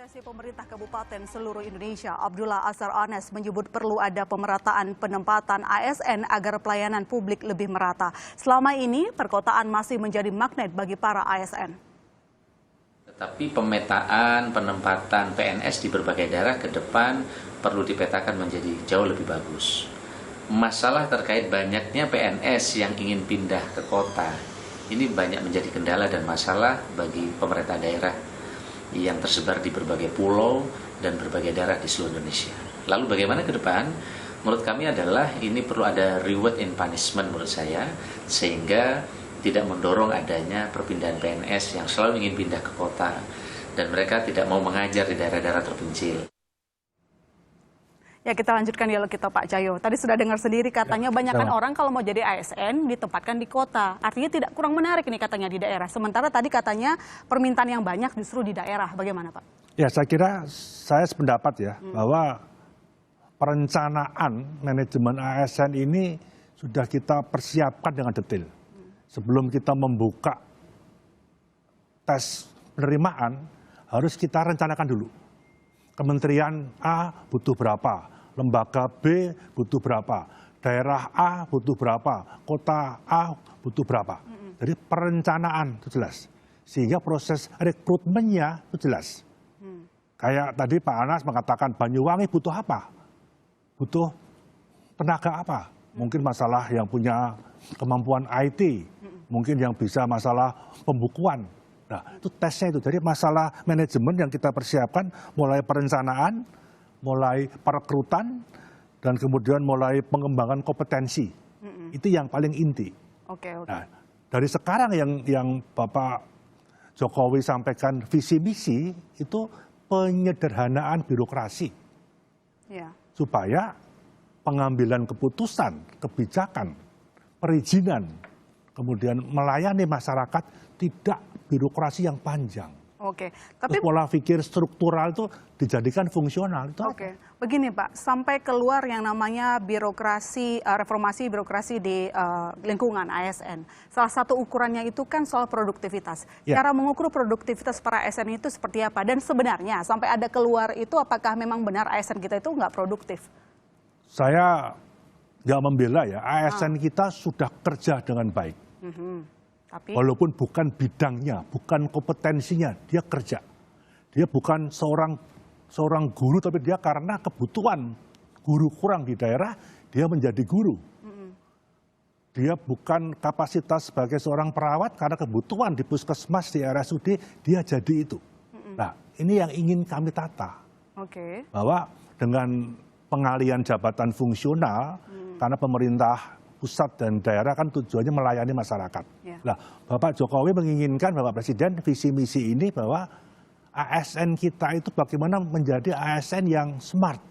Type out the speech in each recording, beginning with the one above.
Koordinasi Pemerintah Kabupaten seluruh Indonesia, Abdullah Azhar Anas, menyebut perlu ada pemerataan penempatan ASN agar pelayanan publik lebih merata. Selama ini, perkotaan masih menjadi magnet bagi para ASN. Tetapi pemetaan penempatan PNS di berbagai daerah ke depan perlu dipetakan menjadi jauh lebih bagus. Masalah terkait banyaknya PNS yang ingin pindah ke kota, ini banyak menjadi kendala dan masalah bagi pemerintah daerah yang tersebar di berbagai pulau dan berbagai daerah di seluruh Indonesia. Lalu bagaimana ke depan? Menurut kami adalah ini perlu ada reward and punishment menurut saya, sehingga tidak mendorong adanya perpindahan PNS yang selalu ingin pindah ke kota dan mereka tidak mau mengajar di daerah-daerah terpencil. Ya, kita lanjutkan dialog kita, Pak Cahyo. Tadi sudah dengar sendiri katanya banyakkan orang kalau mau jadi ASN ditempatkan di kota. Artinya tidak kurang menarik nih katanya di daerah. Sementara tadi katanya permintaan yang banyak justru di daerah. Bagaimana, Pak? Ya, saya kira saya sependapat ya bahwa perencanaan manajemen ASN ini sudah kita persiapkan dengan detail. Sebelum kita membuka tes penerimaan, harus kita rencanakan dulu. Kementerian A butuh berapa? Lembaga B butuh berapa, daerah A butuh berapa, kota A butuh berapa. Jadi perencanaan itu jelas. Sehingga proses rekrutmennya itu jelas. Kayak tadi Pak Anas mengatakan Banyuwangi butuh apa? Butuh tenaga apa? Mungkin masalah yang punya kemampuan IT, mungkin yang bisa masalah pembukuan. Nah, itu tesnya itu. Jadi masalah manajemen yang kita persiapkan mulai perencanaan, mulai perekrutan, dan kemudian mulai pengembangan kompetensi. Itu yang paling inti. Nah, dari sekarang yang Bapak Jokowi sampaikan visi misi itu penyederhanaan birokrasi. Supaya pengambilan keputusan, kebijakan, perizinan, kemudian melayani masyarakat tidak birokrasi yang panjang. Tapi pola pikir struktural itu dijadikan fungsional. Begini Pak, sampai keluar yang namanya birokrasi, reformasi birokrasi di lingkungan ASN. Salah satu ukurannya itu kan soal produktivitas. Cara mengukur produktivitas para ASN itu seperti apa? Dan sebenarnya sampai ada keluar itu apakah memang benar ASN kita itu nggak produktif? Saya nggak membela ya, ASN kita sudah kerja dengan baik. Walaupun bukan bidangnya, bukan kompetensinya, dia kerja. Dia bukan seorang guru, tapi dia karena kebutuhan guru kurang di daerah, dia menjadi guru. Dia bukan kapasitas sebagai seorang perawat, karena kebutuhan di puskesmas, di RSUD, dia jadi itu. Nah, ini yang ingin kami tata. Bahwa dengan pengalihan jabatan fungsional, karena pemerintah pusat dan daerah kan tujuannya melayani masyarakat. Nah, Bapak Jokowi menginginkan Bapak Presiden visi misi ini bahwa ASN kita itu bagaimana menjadi ASN yang smart,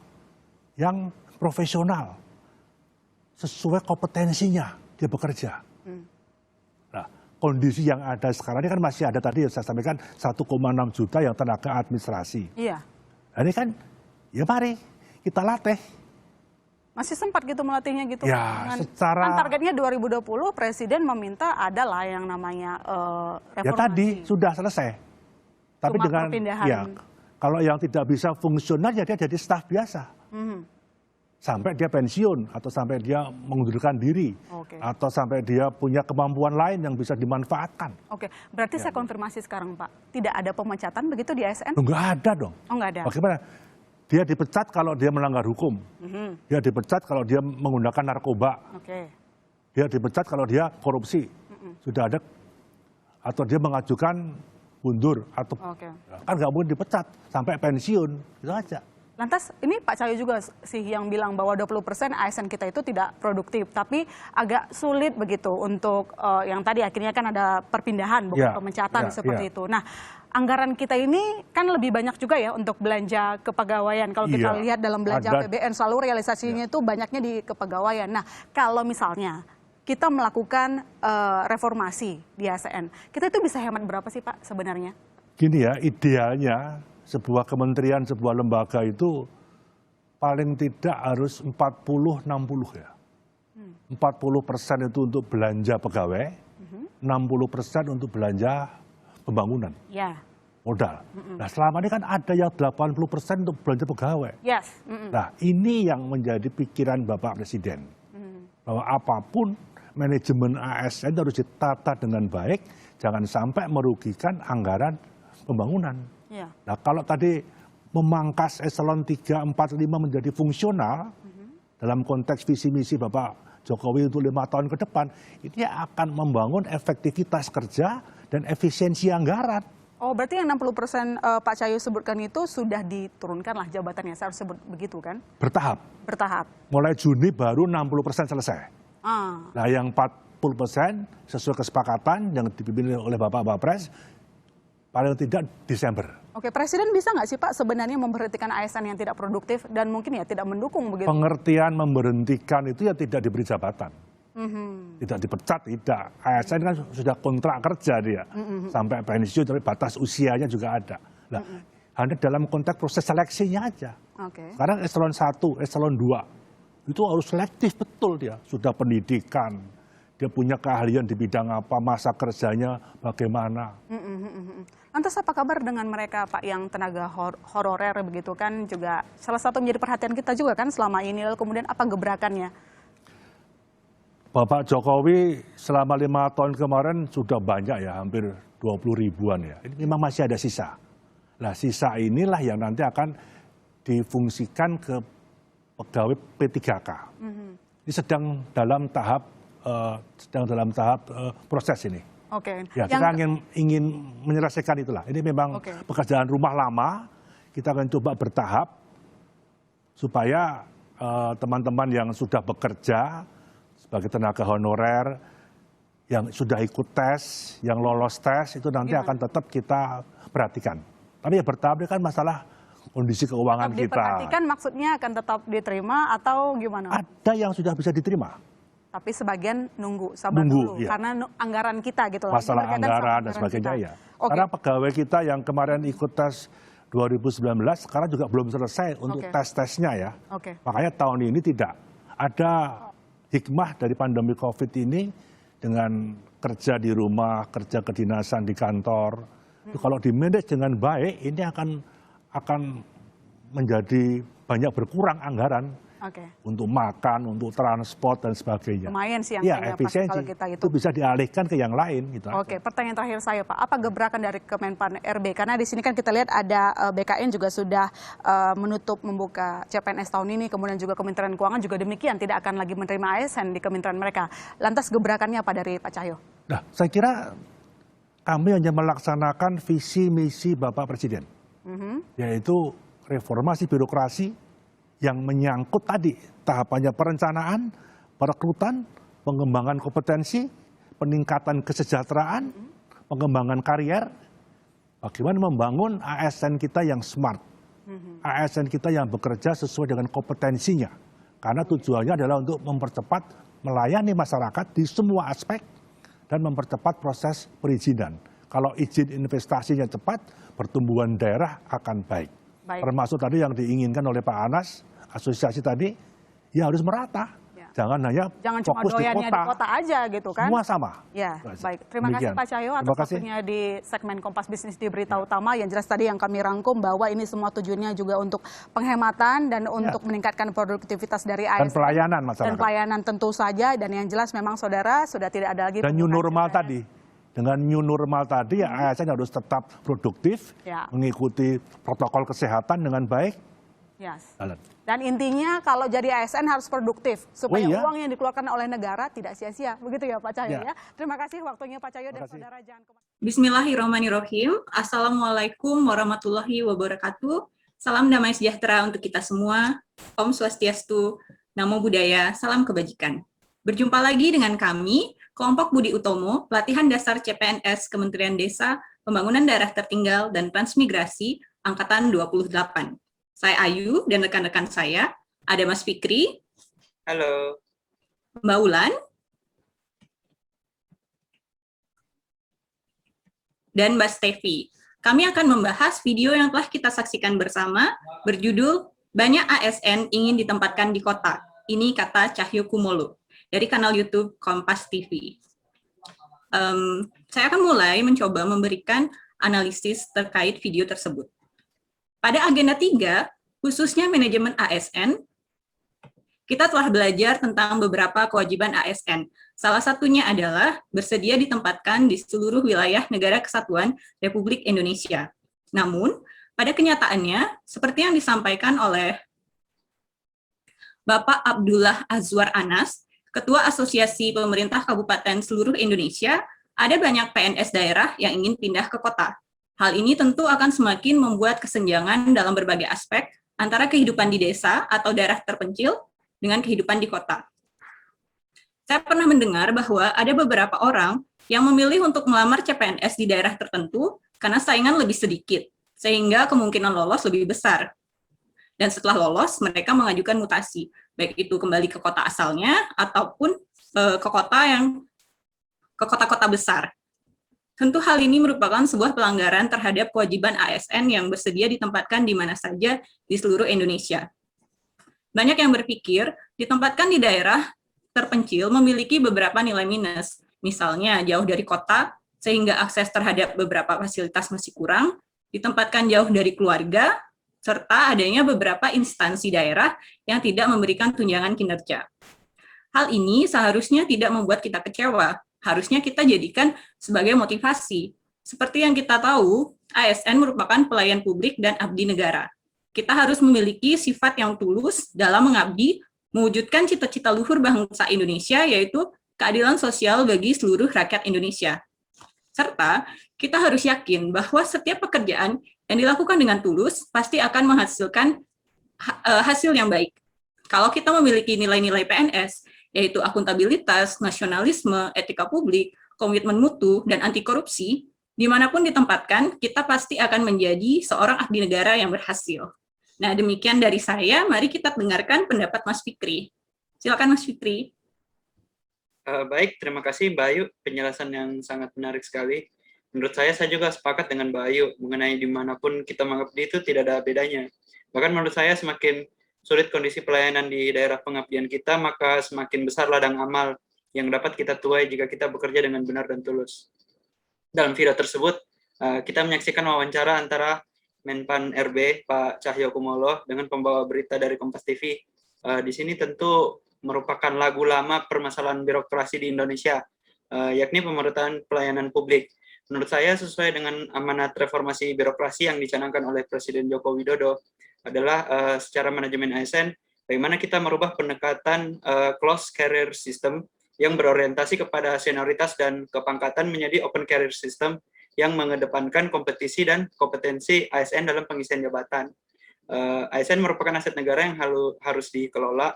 yang profesional, sesuai kompetensinya dia bekerja. Nah, kondisi yang ada sekarang ini kan masih ada tadi yang saya sampaikan 1,6 juta yang tenaga administrasi. Nah, ini kan, ya mari kita latih. Masih sempat gitu melatihnya gitu? Ya, secara... Kan targetnya 2020 Presiden meminta adalah yang namanya reformasi. Ya tadi sudah selesai. Tapi cuma dengan perpindahan. Ya, kalau yang tidak bisa fungsional ya dia jadi staf biasa. Sampai dia pensiun atau sampai dia mengundurkan diri. Atau sampai dia punya kemampuan lain yang bisa dimanfaatkan. Berarti saya konfirmasi sekarang Pak, tidak ada pemecatan begitu di ASN? Enggak ada dong. Oh, enggak ada. Bagaimana? Dia dipecat kalau dia melanggar hukum. Dia dipecat kalau dia menggunakan narkoba. Dia dipecat kalau dia korupsi. Sudah ada. Atau dia mengajukan mundur. Atau kan nggak mungkin dipecat sampai pensiun. Itu aja. Lantas ini Pak Cahyo juga sih yang bilang bahwa 20% ASN kita itu tidak produktif. Tapi agak sulit begitu untuk yang tadi akhirnya kan ada perpindahan, bukan pemecatan seperti itu. Nah, anggaran kita ini kan lebih banyak juga ya untuk belanja kepegawaian. Kalau kita lihat dalam belanja APBN selalu realisasinya itu banyaknya di kepegawaian. Nah, kalau misalnya kita melakukan reformasi di ASN, kita itu bisa hemat berapa sih Pak sebenarnya? Gini ya, idealnya sebuah kementerian, sebuah lembaga itu paling tidak harus 40-60 ya. 40% itu untuk belanja pegawai, 60% untuk belanja pembangunan. modal. Nah selama ini kan ada yang 80% untuk belanja pegawai. Yes. Nah ini yang menjadi pikiran Bapak Presiden. Bahwa apapun manajemen ASN harus ditata dengan baik, jangan sampai merugikan anggaran pembangunan. Yeah. Nah kalau tadi memangkas eselon 3, 4, 5 menjadi fungsional, dalam konteks visi misi Bapak Jokowi untuk 5 tahun ke depan, ini akan membangun efektivitas kerja dan efisiensi anggaran. Oh, berarti yang 60% Pak Cahyo sebutkan itu sudah diturunkan lah jabatannya, saya harus sebut begitu kan? Bertahap. Bertahap. Mulai Juni baru 60% selesai. Nah yang 40% sesuai kesepakatan yang dipimpin oleh Bapak Bapres, paling tidak Desember. Oke, Presiden bisa nggak sih Pak sebenarnya memberhentikan ASN yang tidak produktif dan mungkin ya tidak mendukung begitu? Pengertian memberhentikan itu ya tidak diberi jabatan. Tidak dipecat, tidak. ASN kan sudah kontrak kerja dia. Sampai pensiun, tapi batas usianya juga ada. Nah, hanya dalam konteks proses seleksinya aja. Sekarang eselon 1, eselon 2, itu harus selektif betul dia. Sudah pendidikan, dia punya keahlian di bidang apa, masa kerjanya bagaimana. Lantas apa kabar dengan mereka Pak yang tenaga honorer begitu kan juga salah satu menjadi perhatian kita juga kan selama ini, lalu kemudian apa gebrakannya? Bapak Jokowi selama 5 tahun kemarin sudah banyak ya, hampir 20 ribuan ya. Ini memang masih ada sisa. Nah sisa inilah yang nanti akan difungsikan ke pegawai P3K. Ini sedang dalam tahap proses ini. Oke. Ya, kita ingin menyelesaikan itulah. Ini memang pekerjaan rumah lama. Kita akan coba bertahap supaya teman-teman yang sudah bekerja sebagai tenaga honorer, yang sudah ikut tes, yang lolos tes, itu nanti akan tetap kita perhatikan. Tapi ya bertahap ini kan masalah kondisi keuangan kita. Diperhatikan maksudnya akan tetap diterima atau gimana? Ada yang sudah bisa diterima. Tapi sebagian sabar dulu, ya. Karena anggaran kita gitu loh. Masalah anggaran dan sebagainya ya. Karena pegawai kita yang kemarin ikut tes 2019, sekarang juga belum selesai untuk tes-tesnya ya. Makanya tahun ini tidak. Ada hikmah dari pandemi COVID ini dengan kerja di rumah, kerja kedinasan di kantor. Itu kalau di-manage dengan baik, ini akan menjadi banyak berkurang anggaran untuk makan, untuk transport dan sebagainya. Lumayan sih ya, angkanya efisiensi kalau kita itu bisa dialihkan ke yang lain. Gitu. Pertanyaan terakhir saya Pak, apa gebrakan dari Kemenpan RB? Karena di sini kan kita lihat ada BKN juga sudah membuka CPNS tahun ini, kemudian juga Kementerian Keuangan juga demikian, tidak akan lagi menerima ASN di kementerian mereka. Lantas gebrakannya apa dari Pak Cahyo? Nah, saya kira kami hanya melaksanakan visi misi Bapak Presiden, yaitu reformasi birokrasi yang menyangkut tadi tahapannya perencanaan, perekrutan, pengembangan kompetensi, peningkatan kesejahteraan, pengembangan karier, bagaimana membangun ASN kita yang smart, ASN kita yang bekerja sesuai dengan kompetensinya, karena tujuannya adalah untuk mempercepat melayani masyarakat di semua aspek dan mempercepat proses perizinan. Kalau izin investasinya cepat, pertumbuhan daerah akan baik. Termasuk tadi yang diinginkan oleh Pak Anas, asosiasi tadi, ya harus merata. Jangan hanya fokus cuma doyannya di kota aja gitu kan. Semua sama. Ya, baik. Terima kasih Pak Cahyo atas waktunya di segmen Kompas Bisnis di Berita Utama. Yang jelas tadi yang kami rangkum bahwa ini semua tujuannya juga untuk penghematan dan untuk meningkatkan produktivitas dari ASN. Dan pelayanan masyarakat. Dan pelayanan tentu saja. Dan yang jelas memang saudara sudah tidak ada lagi. Dan new normal tadi. Dengan new normal tadi ya ASN harus tetap produktif, mengikuti protokol kesehatan dengan baik. Dan intinya kalau jadi ASN harus produktif supaya uang yang dikeluarkan oleh negara tidak sia-sia. Begitu ya Pak Cahyo ya. Terima kasih waktunya Pak Cahyo dan saudara jangan kemana. Bismillahirrahmanirrahim. Assalamualaikum warahmatullahi wabarakatuh. Salam damai sejahtera untuk kita semua. Om Swastiastu, Namo Buddhaya, salam kebajikan. Berjumpa lagi dengan kami, Kelompok Budi Utomo, Pelatihan Dasar CPNS Kementerian Desa, Pembangunan Daerah Tertinggal, dan Transmigrasi, Angkatan 28. Saya Ayu dan rekan-rekan saya, ada Mas Fikri. Halo. Mbak Ulan. Dan Mbak Stevi. Kami akan membahas video yang telah kita saksikan bersama, berjudul Banyak ASN Ingin Ditempatkan di Kota. Ini kata Cahyo Kumolo, dari kanal YouTube Kompas TV. Saya akan mulai mencoba memberikan analisis terkait video tersebut. Pada agenda 3, khususnya manajemen ASN, kita telah belajar tentang beberapa kewajiban ASN. Salah satunya adalah bersedia ditempatkan di seluruh wilayah Negara Kesatuan Republik Indonesia. Namun, pada kenyataannya, seperti yang disampaikan oleh Bapak Abdullah Azwar Anas, Ketua Asosiasi Pemerintah Kabupaten seluruh Indonesia, ada banyak PNS daerah yang ingin pindah ke kota. Hal ini tentu akan semakin membuat kesenjangan dalam berbagai aspek antara kehidupan di desa atau daerah terpencil dengan kehidupan di kota. Saya pernah mendengar bahwa ada beberapa orang yang memilih untuk melamar CPNS di daerah tertentu karena saingan lebih sedikit, sehingga kemungkinan lolos lebih besar. Dan setelah lolos, mereka mengajukan mutasi, baik itu kembali ke kota asalnya ataupun ke kota-kota besar. Tentu hal ini merupakan sebuah pelanggaran terhadap kewajiban ASN yang bersedia ditempatkan di mana saja di seluruh Indonesia. Banyak yang berpikir ditempatkan di daerah terpencil memiliki beberapa nilai minus, misalnya jauh dari kota, sehingga akses terhadap beberapa fasilitas masih kurang, ditempatkan jauh dari keluarga, serta adanya beberapa instansi daerah yang tidak memberikan tunjangan kinerja. Hal ini seharusnya tidak membuat kita kecewa, harusnya kita jadikan sebagai motivasi. Seperti yang kita tahu, ASN merupakan pelayan publik dan abdi negara. Kita harus memiliki sifat yang tulus dalam mengabdi, mewujudkan cita-cita luhur bangsa Indonesia, yaitu keadilan sosial bagi seluruh rakyat Indonesia. Serta, kita harus yakin bahwa setiap pekerjaan yang dilakukan dengan tulus pasti akan menghasilkan hasil yang baik. Kalau kita memiliki nilai-nilai PNS, yaitu akuntabilitas, nasionalisme, etika publik, komitmen mutu, dan anti korupsi, dimanapun ditempatkan, kita pasti akan menjadi seorang abdi negara yang berhasil. Nah, demikian dari saya. Mari kita dengarkan pendapat Mas Fikri. Silakan Mas Fikri. Baik, terima kasih Mbak Ayu. Penjelasan yang sangat menarik sekali. Menurut saya juga sepakat dengan Mbak Ayu mengenai dimanapun kita mengabdi itu tidak ada bedanya. Bahkan menurut saya semakin sulit kondisi pelayanan di daerah pengabdian kita, maka semakin besar ladang amal yang dapat kita tuai jika kita bekerja dengan benar dan tulus. Dalam video tersebut, kita menyaksikan wawancara antara Menpan RB, Pak Cahyokumolo, dengan pembawa berita dari Kompas TV. Di sini tentu merupakan lagu lama permasalahan birokrasi di Indonesia, yakni pemerataan pelayanan publik. Menurut saya sesuai dengan amanat reformasi birokrasi yang dicanangkan oleh Presiden Joko Widodo adalah secara manajemen ASN, bagaimana kita merubah pendekatan closed career system yang berorientasi kepada senioritas dan kepangkatan menjadi open career system yang mengedepankan kompetisi dan kompetensi ASN dalam pengisian jabatan. ASN merupakan aset negara yang harus dikelola,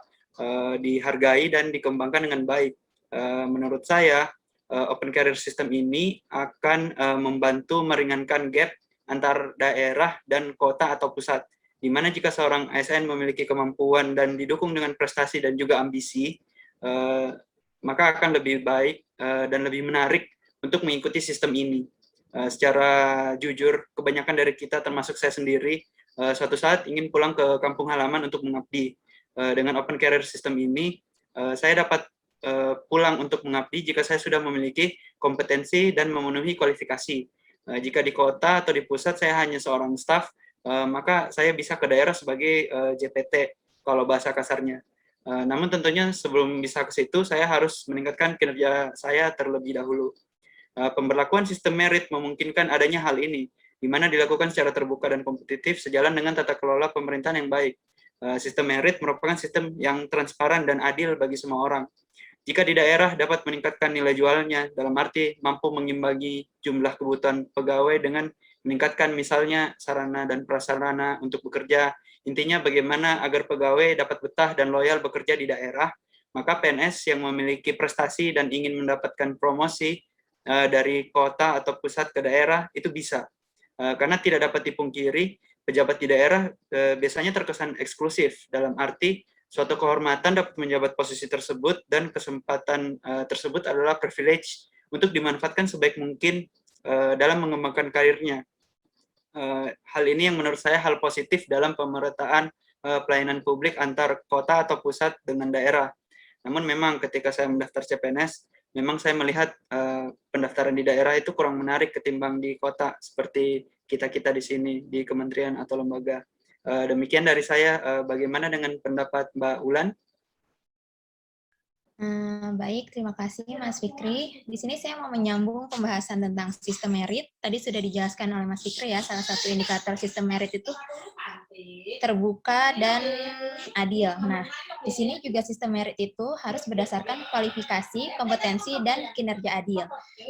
dihargai, dan dikembangkan dengan baik. Menurut saya, open career system ini akan membantu meringankan gap antar daerah dan kota atau pusat, di mana jika seorang ASN memiliki kemampuan dan didukung dengan prestasi dan juga ambisi, maka akan lebih baik dan lebih menarik untuk mengikuti sistem ini. Secara jujur, kebanyakan dari kita, termasuk saya sendiri, suatu saat ingin pulang ke kampung halaman untuk mengabdi. Dengan open career system ini, saya dapat pulang untuk mengabdi jika saya sudah memiliki kompetensi dan memenuhi kualifikasi. Jika di kota atau di pusat saya hanya seorang staf, maka saya bisa ke daerah sebagai JPT, kalau bahasa kasarnya. Namun tentunya sebelum bisa ke situ, saya harus meningkatkan kinerja saya terlebih dahulu. Pemberlakuan sistem merit memungkinkan adanya hal ini, di mana dilakukan secara terbuka dan kompetitif sejalan dengan tata kelola pemerintahan yang baik. Sistem merit merupakan sistem yang transparan dan adil bagi semua orang. Jika di daerah dapat meningkatkan nilai jualnya, dalam arti mampu mengimbangi jumlah kebutuhan pegawai dengan meningkatkan misalnya sarana dan prasarana untuk bekerja, intinya bagaimana agar pegawai dapat betah dan loyal bekerja di daerah, maka PNS yang memiliki prestasi dan ingin mendapatkan promosi dari kota atau pusat ke daerah itu bisa. Karena tidak dapat dipungkiri, pejabat di daerah biasanya terkesan eksklusif, dalam arti suatu kehormatan dapat menjabat posisi tersebut dan kesempatan tersebut adalah privilege untuk dimanfaatkan sebaik mungkin dalam mengembangkan karirnya. Hal ini yang menurut saya hal positif dalam pemerataan pelayanan publik antar kota atau pusat dengan daerah. Namun memang ketika saya mendaftar CPNS, memang saya melihat pendaftaran di daerah itu kurang menarik ketimbang di kota seperti kita-kita di sini di kementerian atau lembaga. Demikian dari saya. Bagaimana dengan pendapat Mbak Ulan? Baik, terima kasih Mas Fikri. Di sini saya mau menyambung pembahasan tentang sistem merit. Tadi sudah dijelaskan oleh Mas Fikri ya, salah satu indikator sistem merit itu terbuka dan adil. Nah, di sini juga sistem merit itu harus berdasarkan kualifikasi, kompetensi, dan kinerja adil.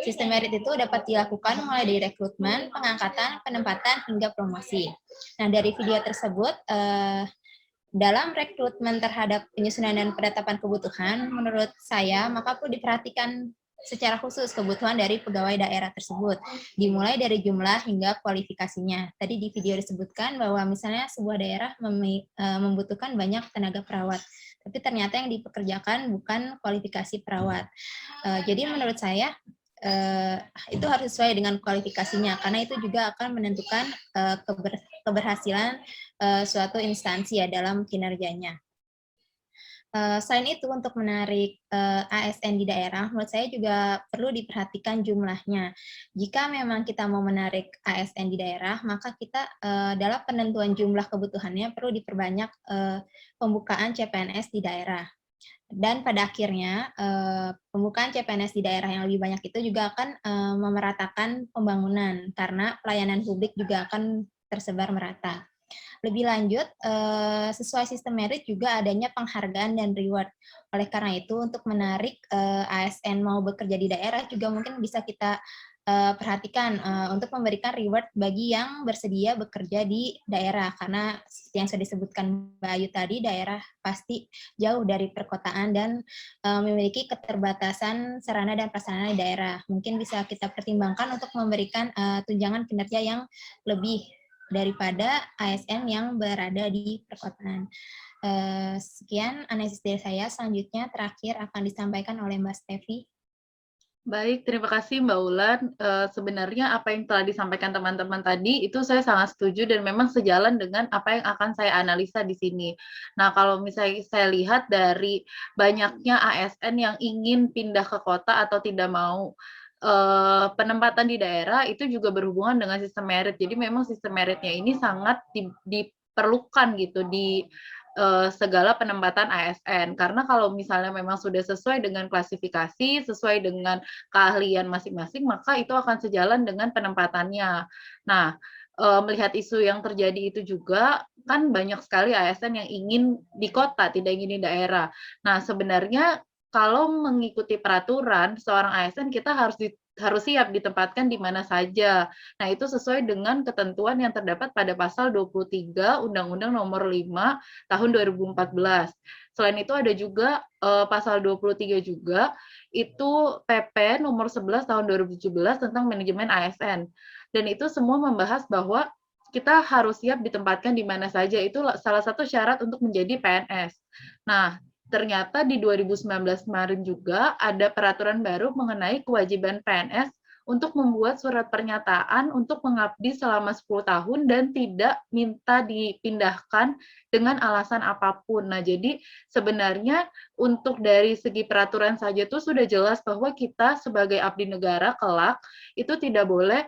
Sistem merit itu dapat dilakukan mulai dari rekrutmen, pengangkatan, penempatan, hingga promosi. Nah, dari video tersebut, dalam rekrutmen terhadap penyusunan dan penetapan kebutuhan, menurut saya, maka perlu diperhatikan secara khusus kebutuhan dari pegawai daerah tersebut, dimulai dari jumlah hingga kualifikasinya. Tadi di video disebutkan bahwa misalnya sebuah daerah membutuhkan banyak tenaga perawat, tapi ternyata yang dipekerjakan bukan kualifikasi perawat. Jadi menurut saya, itu harus sesuai dengan kualifikasinya, karena itu juga akan menentukan keberhasilan suatu instansi ya dalam kinerjanya. Selain itu, untuk menarik ASN di daerah, menurut saya juga perlu diperhatikan jumlahnya. Jika memang kita mau menarik ASN di daerah, maka kita dalam penentuan jumlah kebutuhannya perlu diperbanyak pembukaan CPNS di daerah. Dan pada akhirnya, pembukaan CPNS di daerah yang lebih banyak itu juga akan memeratakan pembangunan, karena pelayanan publik juga akan tersebar merata. Lebih lanjut, sesuai sistem merit juga adanya penghargaan dan reward. Oleh karena itu, untuk menarik ASN mau bekerja di daerah juga mungkin bisa kita perhatikan untuk memberikan reward bagi yang bersedia bekerja di daerah, karena seperti yang sudah disebutkan Mbak Ayu tadi, daerah pasti jauh dari perkotaan dan memiliki keterbatasan sarana dan prasarana di daerah. Mungkin bisa kita pertimbangkan untuk memberikan tunjangan kinerja yang lebih daripada ASN yang berada di perkotaan. Sekian analisis dari saya. Selanjutnya terakhir akan disampaikan oleh Mbak Stevi. Baik, terima kasih Mbak Ulan. Sebenarnya apa yang telah disampaikan teman-teman tadi itu saya sangat setuju dan memang sejalan dengan apa yang akan saya analisa di sini. Nah, kalau misalnya saya lihat dari banyaknya ASN yang ingin pindah ke kota atau tidak mau penempatan di daerah, itu juga berhubungan dengan sistem merit. Jadi memang sistem meritnya ini sangat diperlukan gitu di segala penempatan ASN. Karena kalau misalnya memang sudah sesuai dengan klasifikasi, sesuai dengan keahlian masing-masing, maka itu akan sejalan dengan penempatannya. Nah, melihat isu yang terjadi itu juga, kan banyak sekali ASN yang ingin di kota, tidak ingin di daerah. Nah, sebenarnya kalau mengikuti peraturan seorang ASN, kita harus siap ditempatkan di mana saja. Nah, itu sesuai dengan ketentuan yang terdapat pada pasal 23 Undang-Undang Nomor 5 Tahun 2014. Selain itu ada juga pasal 23 juga, itu PP Nomor 11 Tahun 2017 tentang manajemen ASN. Dan itu semua membahas bahwa kita harus siap ditempatkan di mana saja. Itu salah satu syarat untuk menjadi PNS. Nah, ternyata di 2019 kemarin juga ada peraturan baru mengenai kewajiban PNS untuk membuat surat pernyataan untuk mengabdi selama 10 tahun dan tidak minta dipindahkan dengan alasan apapun. Nah, jadi sebenarnya untuk dari segi peraturan saja itu sudah jelas bahwa kita sebagai abdi negara kelak itu tidak boleh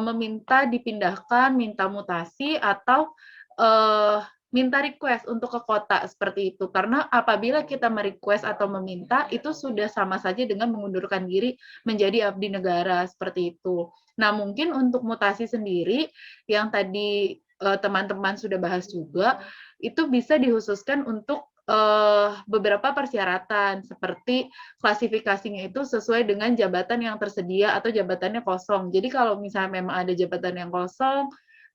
meminta dipindahkan, minta mutasi, atau minta request untuk ke kota seperti itu. Karena apabila kita merequest atau meminta, itu sudah sama saja dengan mengundurkan diri menjadi abdi negara seperti itu. Nah, mungkin untuk mutasi sendiri yang tadi teman-teman sudah bahas juga, itu bisa dikhususkan untuk beberapa persyaratan seperti klasifikasinya itu sesuai dengan jabatan yang tersedia atau jabatannya kosong. Jadi kalau misalnya memang ada jabatan yang kosong,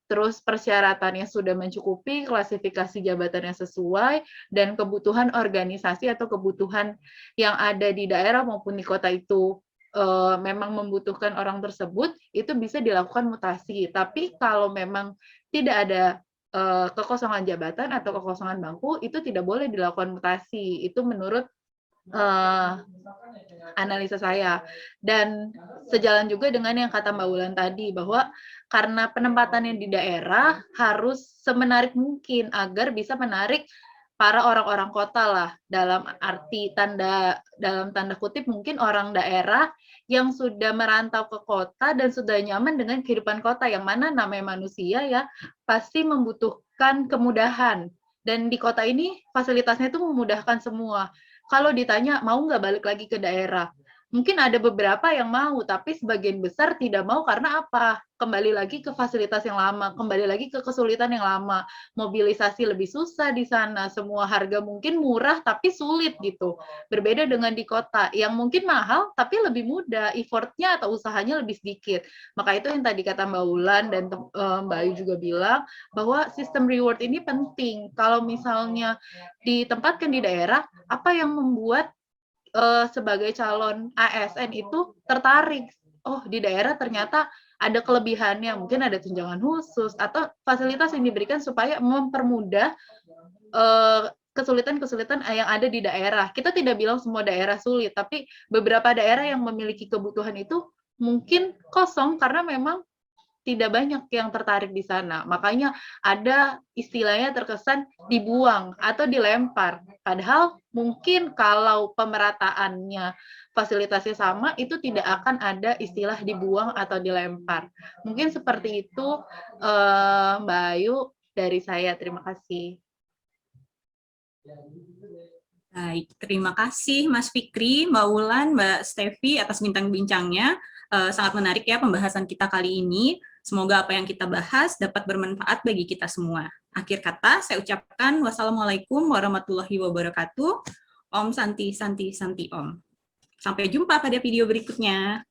terus persyaratannya sudah mencukupi, klasifikasi jabatannya sesuai, dan kebutuhan organisasi atau kebutuhan yang ada di daerah maupun di kota itu memang membutuhkan orang tersebut, itu bisa dilakukan mutasi. Tapi kalau memang tidak ada kekosongan jabatan atau kekosongan bangku, itu tidak boleh dilakukan mutasi. Itu menurut analisa saya. Dan sejalan juga dengan yang kata Mbak Ulan tadi, bahwa karena penempatannya di daerah harus semenarik mungkin agar bisa menarik para orang-orang kota lah, dalam tanda kutip mungkin orang daerah yang sudah merantau ke kota dan sudah nyaman dengan kehidupan kota, yang mana namanya manusia ya pasti membutuhkan kemudahan, dan di kota ini fasilitasnya itu memudahkan semua. Kalau ditanya mau nggak balik lagi ke daerah, mungkin ada beberapa yang mau, tapi sebagian besar tidak mau karena apa? Kembali lagi ke fasilitas yang lama, kembali lagi ke kesulitan yang lama. Mobilisasi lebih susah di sana, semua harga mungkin murah tapi sulit gitu. Berbeda dengan di kota, yang mungkin mahal tapi lebih mudah, effortnya atau usahanya lebih sedikit. Maka itu yang tadi kata Mbak Ulan dan Mbak Ayu juga bilang, bahwa sistem reward ini penting. Kalau misalnya ditempatkan di daerah, apa yang membuat sebagai calon ASN itu tertarik, oh di daerah ternyata ada kelebihannya, mungkin ada tunjangan khusus atau fasilitas yang diberikan supaya mempermudah kesulitan-kesulitan yang ada di daerah. Kita tidak bilang semua daerah sulit, tapi beberapa daerah yang memiliki kebutuhan itu mungkin kosong karena memang tidak banyak yang tertarik di sana. Makanya ada istilahnya terkesan dibuang atau dilempar. Padahal mungkin kalau pemerataannya fasilitasnya sama, itu tidak akan ada istilah dibuang atau dilempar. Mungkin seperti itu, Mbak Ayu, dari saya. Terima kasih. Baik, terima kasih Mas Fikri, Mbak Ulan, Mbak Stevi atas bincang-bincangnya. Sangat menarik ya pembahasan kita kali ini. Semoga apa yang kita bahas dapat bermanfaat bagi kita semua. Akhir kata, saya ucapkan wassalamualaikum warahmatullahi wabarakatuh. Om Santi Santi Santi Om. Sampai jumpa pada video berikutnya.